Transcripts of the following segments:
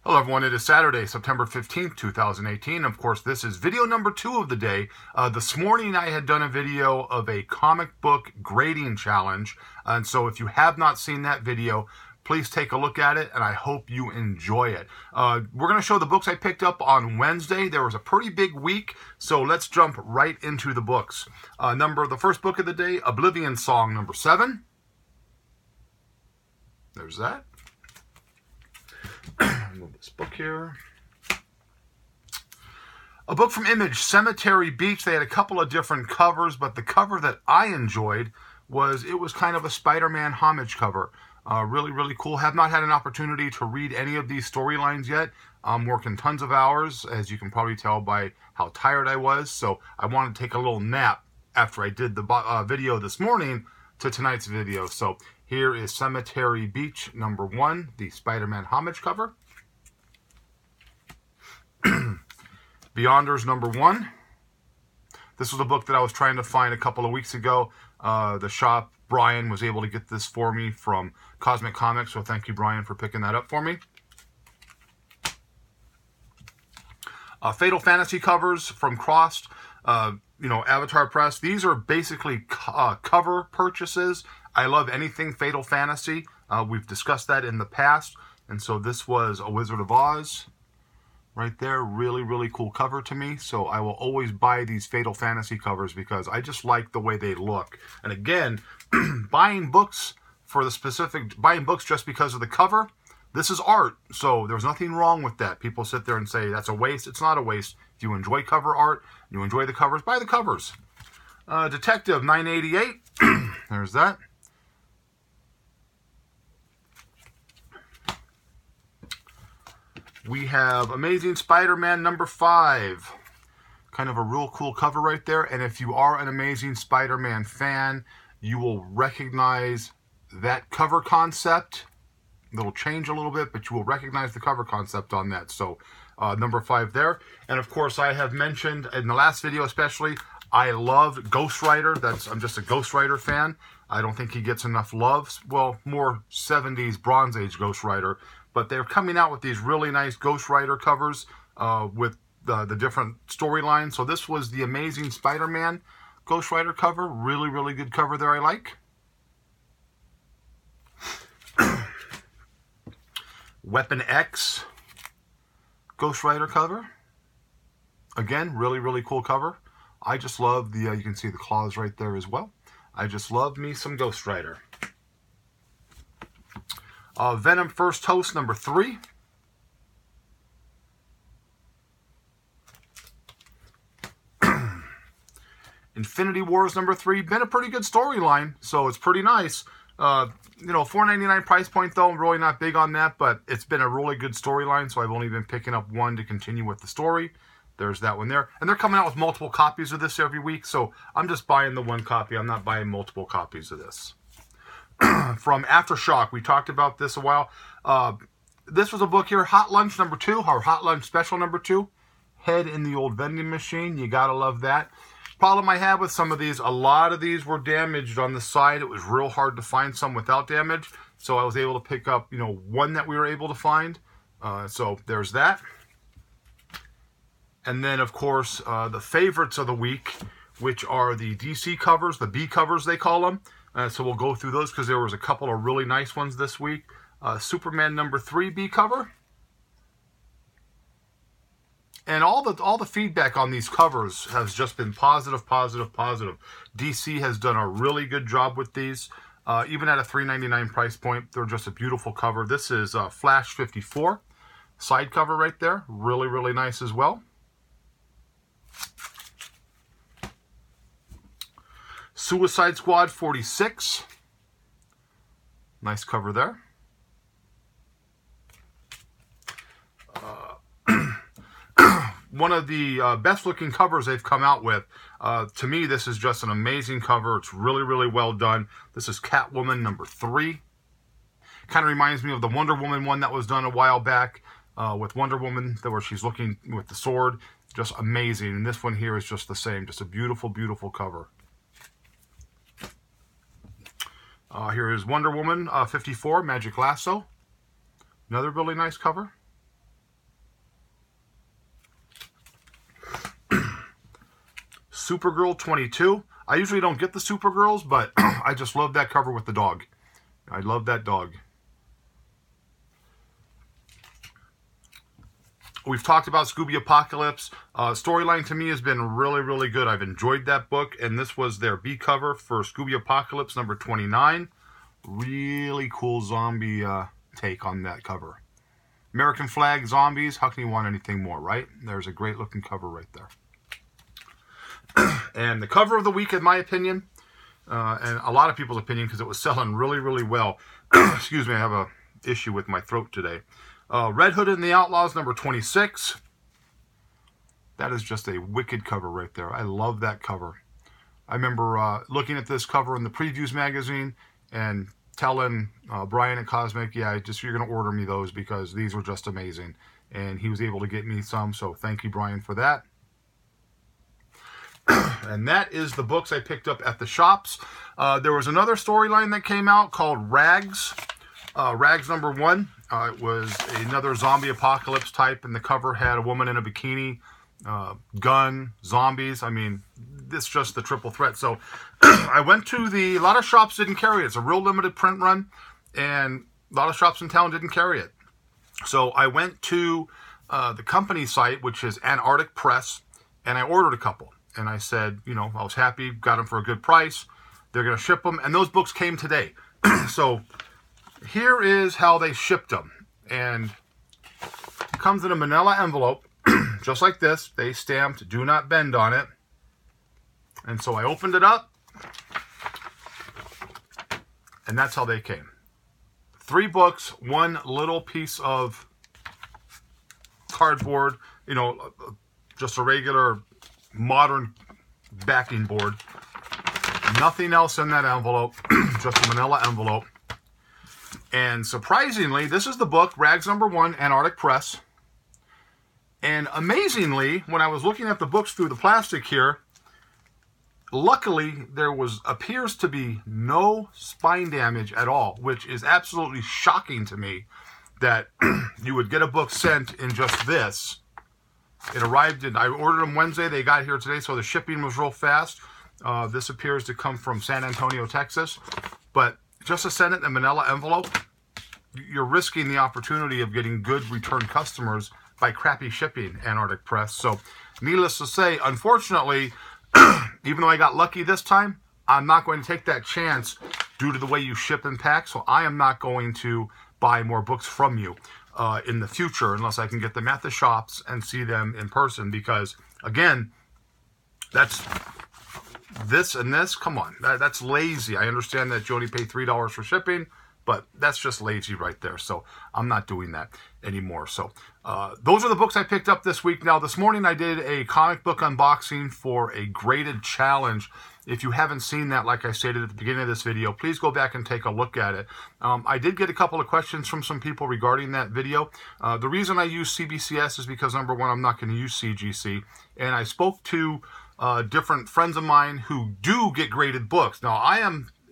Hello everyone, it is Saturday, September 15th, 2018. Of course, this is video number 2 of the day. This morning I had done a video of a comic book grading challenge. And so if you have not seen that video, please take a look at it and I hope you enjoy it. We're going to show the books I picked up on Wednesday. There was a pretty big week, so let's jump right into the books. The first book of the day, Oblivion Song number 7. There's that. Move this book here. A book from Image, Cemetery Beach. They had a couple of different covers, but the cover that I enjoyed was kind of a Spider-Man homage cover. Really, really cool. Have not had an opportunity to read any of these storylines yet. I'm working tons of hours, as you can probably tell by how tired I was. So I wanted to take a little nap after I did the video this morning to tonight's video. So here is Cemetery Beach number 1, the Spider-Man homage cover. Beyonders number 1. This was a book that I was trying to find a couple of weeks ago. The shop, Brian, was able to get this for me from Cosmic Comics, so thank you, Brian, for picking that up for me. Fatal Fantasy covers from Crossed, Avatar Press. These are basically cover purchases. I love anything Fatal Fantasy. We've discussed that in the past. And so this was A Wizard of Oz. Right there, really, really cool cover to me. So I will always buy these Fatal Fantasy covers because I just like the way they look. And again, buying books just because of the cover, this is art. So there's nothing wrong with that. People sit there and say that's a waste. It's not a waste. If you enjoy cover art, you enjoy the covers, buy the covers. Detective 988. There's that. We have Amazing Spider-Man number 5. Kind of a real cool cover right there. And if you are an Amazing Spider-Man fan, you will recognize that cover concept. It'll change a little bit, but you will recognize the cover concept on that. So number 5 there. And of course, I have mentioned in the last video especially, I love Ghost Rider. I'm just a Ghost Rider fan. I don't think he gets enough love. Well, more 70s Bronze Age Ghost Rider. But they're coming out with these really nice Ghost Rider covers with the different storylines. So this was the Amazing Spider-Man Ghost Rider cover. Really, really good cover there, I like. Weapon X Ghost Rider cover. Again, really, really cool cover. I just love you can see the claws right there as well. I just love me some Ghost Rider. Venom First Toast number 3. Infinity Wars number 3. Been a pretty good storyline, so it's pretty nice. $4.99 price point though. I'm really not big on that, but it's been a really good storyline, so I've only been picking up one to continue with the story. There's that one there. And they're coming out with multiple copies of this every week, so I'm just buying the one copy. I'm not buying multiple copies of this. From Aftershock, we talked about this a while. This was a book here, Hot Lunch number 2, or Hot Lunch Special number 2. Head in the old vending machine. You gotta love that. Problem I had with some of these, a lot of these were damaged on the side. It was real hard to find some without damage. So I was able to pick up, one that we were able to find. So there's that. And then, of course, the favorites of the week, which are the DC covers, the B covers they call them. So we'll go through those because there was a couple of really nice ones this week. Superman number 3 B cover. And all the feedback on these covers has just been positive, positive, positive. DC has done a really good job with these. Even at a $3.99 price point, they're just a beautiful cover. This is Flash 54. Side cover right there. Really, really nice as well. Suicide Squad 46. Nice cover there. One of the best looking covers they've come out with. To me, this is just an amazing cover. It's really, really well done. This is Catwoman number 3. Kind of reminds me of the Wonder Woman one that was done a while back with Wonder Woman, where she's looking with the sword. Just amazing. And this one here is just the same. Just a beautiful, beautiful cover. Here is Wonder Woman 54, Magic Lasso. Another really nice cover. Supergirl 22. I usually don't get the Supergirls, but I just love that cover with the dog. I love that dog. We've talked about Scooby Apocalypse. Storyline to me has been really, really good. I've enjoyed that book, and this was their B cover for Scooby Apocalypse number 29. Really cool zombie take on that cover. American flag, zombies, how can you want anything more, right? There's a great looking cover right there. And the cover of the week, in my opinion, and a lot of people's opinion, because it was selling really, really well. Excuse me, I have a issue with my throat today. Red Hood and the Outlaws, number 26. That is just a wicked cover right there. I love that cover. I remember looking at this cover in the Previews magazine and telling Brian at Cosmic, yeah, you're going to order me those because these were just amazing. And he was able to get me some, so thank you, Brian, for that. And that is the books I picked up at the shops. There was another storyline that came out called Rags. Rags number 1. It was another zombie apocalypse type, and the cover had a woman in a bikini, gun, zombies. I mean, it's just the triple threat. So I went to a lot of shops didn't carry it. It's a real limited print run, and a lot of shops in town didn't carry it. So I went to the company site, which is Antarctic Press, and I ordered a couple. And I said, you know, I was happy, got them for a good price. They're going to ship them, and those books came today. So here is how they shipped them. And it comes in a manila envelope, just like this. They stamped, "Do not bend" on it. And so I opened it up, and that's how they came. 3 books, 1 little piece of cardboard, you know, just a regular modern backing board. Nothing else in that envelope, just a manila envelope. And surprisingly, this is the book, Rags number 1, Antarctic Press. And amazingly, when I was looking at the books through the plastic here, luckily there appears to be no spine damage at all, which is absolutely shocking to me that you would get a book sent in just this. It arrived I ordered them Wednesday, they got here today, so the shipping was real fast. This appears to come from San Antonio, Texas. But just to send it in a manila envelope, you're risking the opportunity of getting good return customers by crappy shipping, Antarctic Press. So needless to say, unfortunately, even though I got lucky this time, I'm not going to take that chance due to the way you ship and pack. So I am not going to buy more books from you in the future unless I can get them at the shops and see them in person, because again, that's this and this. Come on, that's lazy. I understand that you only pay $3 for shipping, but that's just lazy right there. So I'm not doing that anymore. So those are the books I picked up this week. Now, this morning I did a comic book unboxing for a graded challenge. If you haven't seen that, like I stated at the beginning of this video, please go back and take a look at it. I did get a couple of questions from some people regarding that video. The reason I use CBCS is because, number 1, I'm not going to use CGC. And I spoke to different friends of mine who do get graded books. Now,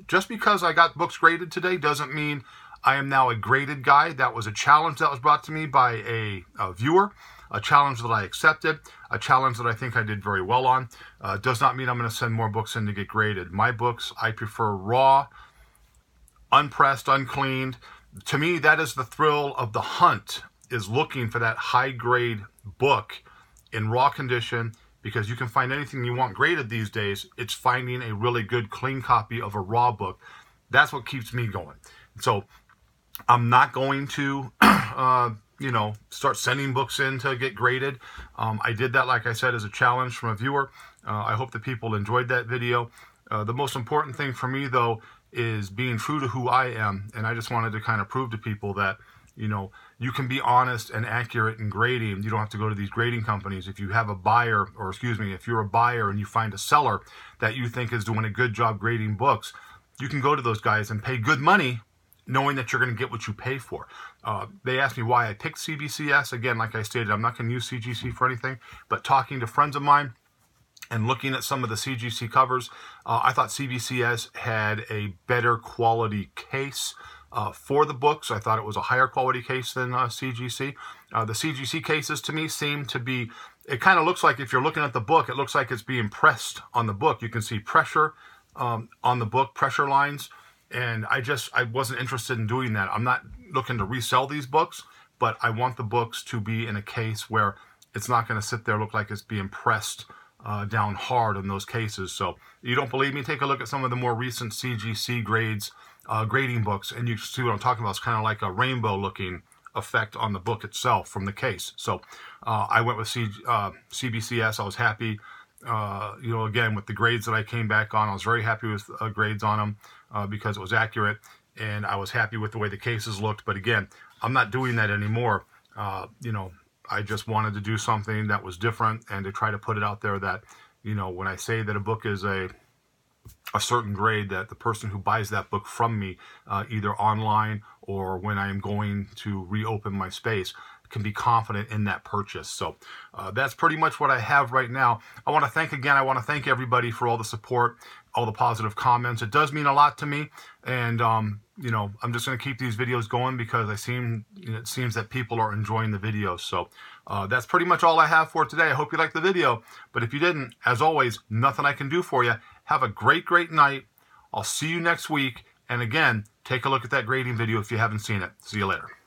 just because I got books graded today doesn't mean I am now a graded guy. That was a challenge that was brought to me by a viewer, a challenge that I accepted, a challenge that I think I did very well on. Does not mean I'm going to send more books in to get graded. My books, I prefer raw, unpressed, uncleaned. To me, that is the thrill of the hunt, is looking for that high-grade book in raw condition, because you can find anything you want graded these days. It's finding a really good, clean copy of a raw book. That's what keeps me going. So I'm not going to, start sending books in to get graded. I did that, like I said, as a challenge from a viewer. I hope that people enjoyed that video. The most important thing for me, though, is being true to who I am. And I just wanted to kind of prove to people that, you can be honest and accurate in grading. You don't have to go to these grading companies. If you have a buyer, if you're a buyer and you find a seller that you think is doing a good job grading books, you can go to those guys and pay good money knowing that you're going to get what you pay for. They asked me why I picked CBCS. Again, like I stated, I'm not going to use CGC for anything, but talking to friends of mine and looking at some of the CGC covers, I thought CBCS had a better quality case for the books. I thought it was a higher quality case than CGC. The CGC cases to me seem to be it kind of looks like, if you're looking at the book, it looks like it's being pressed on the book. You can see pressure on the book, pressure lines. And I wasn't interested in doing that. I'm not looking to resell these books, but I want the books to be in a case where it's not going to sit there look like it's being pressed down hard in those cases. So you don't believe me? Take a look at some of the more recent CGC grades, grading books, and you see what I'm talking about. It's kind of like a rainbow looking effect on the book itself from the case. So I went with CBCS. I was happy. Again, with the grades that I came back on, I was very happy with grades on them because it was accurate, and I was happy with the way the cases looked. But again, I'm not doing that anymore. I just wanted to do something that was different and to try to put it out there that, when I say that a book is a certain grade, that the person who buys that book from me, either online or when I am going to reopen my space, can be confident in that purchase. So that's pretty much what I have right now. I want to thank everybody for all the support, all the positive comments. It does mean a lot to me. And, I'm just going to keep these videos going because it seems that people are enjoying the videos. So that's pretty much all I have for today. I hope you liked the video. But if you didn't, as always, nothing I can do for you. Have a great, great night. I'll see you next week. And again, take a look at that grading video if you haven't seen it. See you later.